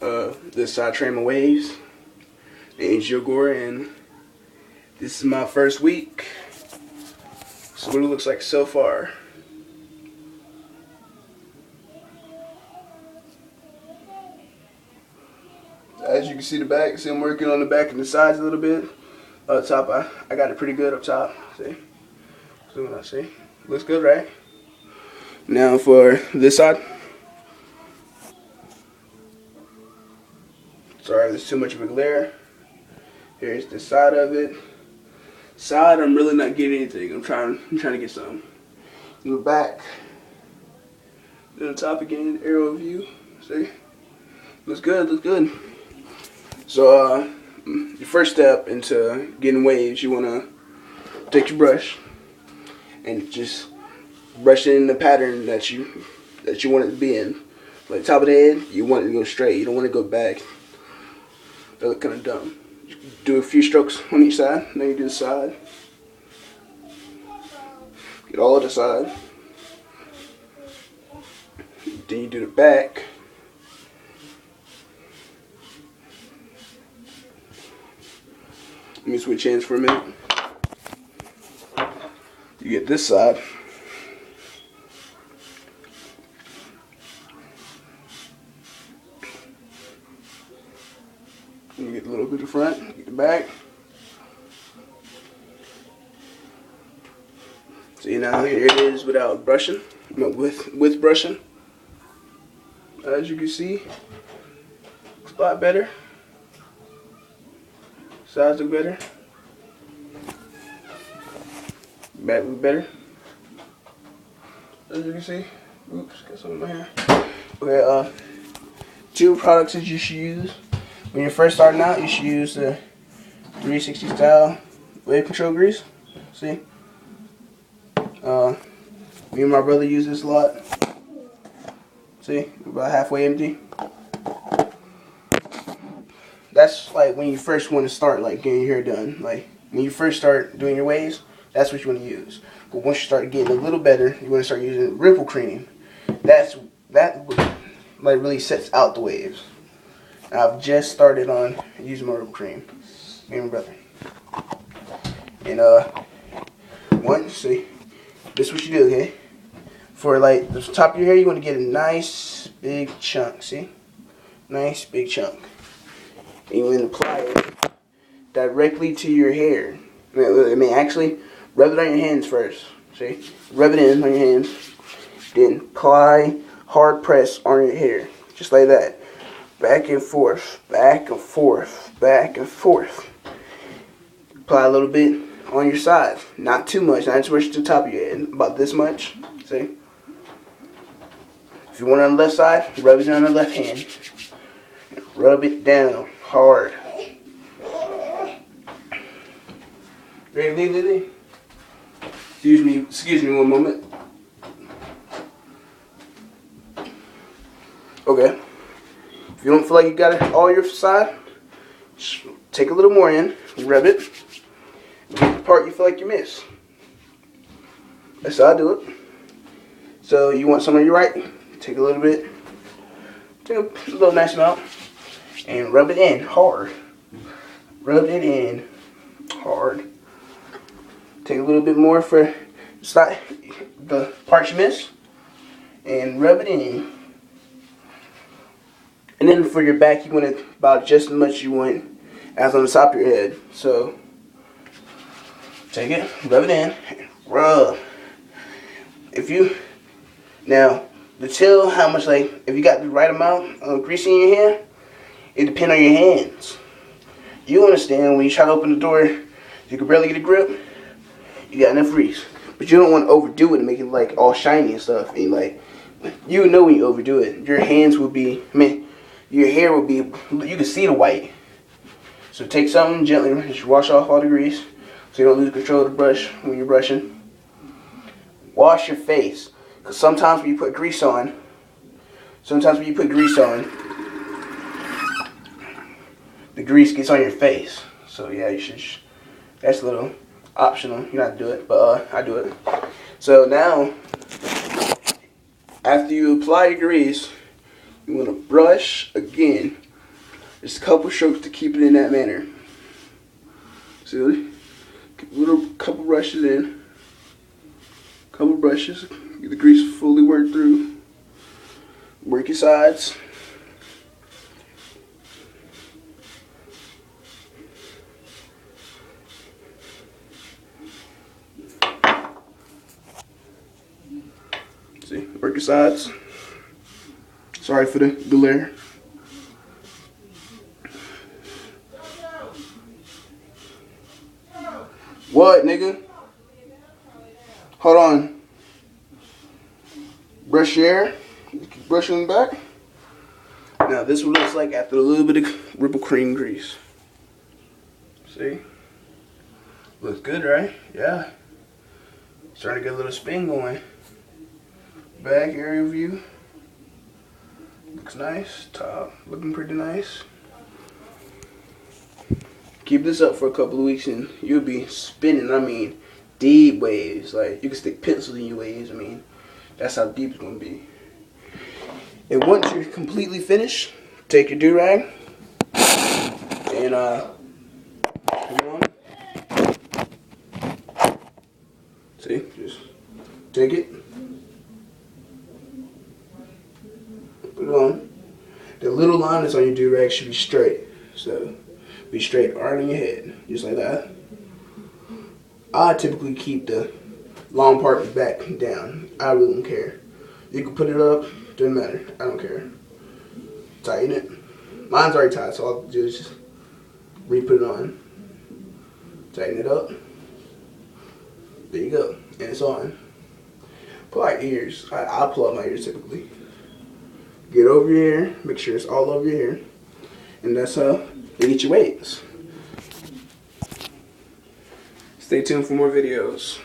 This side tray my waves. And Gore, and this is my first week. This is what it looks like so far. As you can see the back, see I'm working on the back and the sides a little bit. Up top, I got it pretty good up top. See? So what I see. Looks good, right? Now for this side. Sorry, there's too much of a glare. Here's the side of it. Side, I'm really not getting anything. I'm trying to get some. The back. Then the top again, aerial view. See? Looks good, looks good. So, your first step into getting waves, you want to take your brush and just brush it in the pattern that you want it to be in. Like top of the head, you want it to go straight. You don't want to go back. That look kind of dumb. Do a few strokes on each side. Then you do the side. Get all of the side. Then you do the back. Let me switch hands for a minute. You get this side. You get a little bit of front, get the back. See, now here it is without brushing, with brushing. As you can see, it's a lot better. Sides look better. Back look better. As you can see. Oops, got some in my hair. Okay, 2 products that you should use. When you're first starting out, you should use the 360 style wave control grease. See? Me and my brother use this a lot. See? About halfway empty. That's like when you first want to start like getting your hair done. Like when you first start doing your waves, that's what you want to use. But once you start getting a little better, you want to start using ripple cream. That like really sets out the waves. I've just started on using my ripple cream. Me and my brother. And see, this is what you do, okay? For like the top of your hair, you want to get a nice big chunk. See, nice big chunk. And you want to apply it directly to your hair. I mean, actually, rub it on your hands first. See, rub it in on your hands. Then apply hard press on your hair, just like that. Back and forth, back and forth, back and forth. Apply a little bit on your sides. Not too much, not too much to the top of your head. About this much, see? If you want it on the left side, rub it on the left hand. Rub it down hard. Ready, Lily? Excuse me one moment. Okay. If you don't feel like you got it all your side, just take a little more in, rub it, get the part you feel like you missed. That's how I do it. So you want some on your right, take a little bit, take a little nice amount, and rub it in hard. Rub it in hard. Take a little bit more for the parts you missed, and rub it in. And then for your back, you want it about just as much you want as on the top of your head. So take it, rub it in, rub. Now to tell how much, like, if you got the right amount of grease in your hair, it depends on your hands. You understand when you try to open the door, you can barely get a grip, you got enough grease. But you don't want to overdo it and make it like all shiny and stuff. And like, you know when you overdo it, your hands will be, your hair will be, you can see the white. So take something gently, just wash off all the grease so you don't lose control of the brush when you're brushing. Wash your face, because sometimes when you put grease on, the grease gets on your face. So yeah, you should, that's a little optional, you don't have to do it, but I do it. So now, after you apply your grease, you want to brush again Just a couple strokes to keep it in that manner. See, couple brushes in. Couple brushes. Get the grease fully worked through. Work your sides. See, work your sides. Sorry for the glare. What, nigga? Hold on. Brush your hair. Brush on the back. Now this is what it looks like after a little bit of whipped cream grease. See? Looks good, right? Yeah. Starting to get a little spin going. Back area view. Looks nice. Top looking pretty nice. Keep this up for a couple of weeks and you'll be spinning, I mean, deep waves. Like, you can stick pencils in your waves. I mean, that's how deep it's going to be. And once you're completely finished, take your do-rag and put it on. See, just take it, put it on. The little line that's on your do-rag should be straight. So, be straight right on your head, just like that. I typically keep the long part back down. I really don't care. You can put it up, doesn't matter. I don't care. Tighten it. Mine's already tight, so I'll do is just re-put it on. Tighten it up. There you go, and it's on. Pull out your ears. I'll pull out my ears typically. Get over your hair. Make sure it's all over your hair, and that's how you get your waves. Stay tuned for more videos.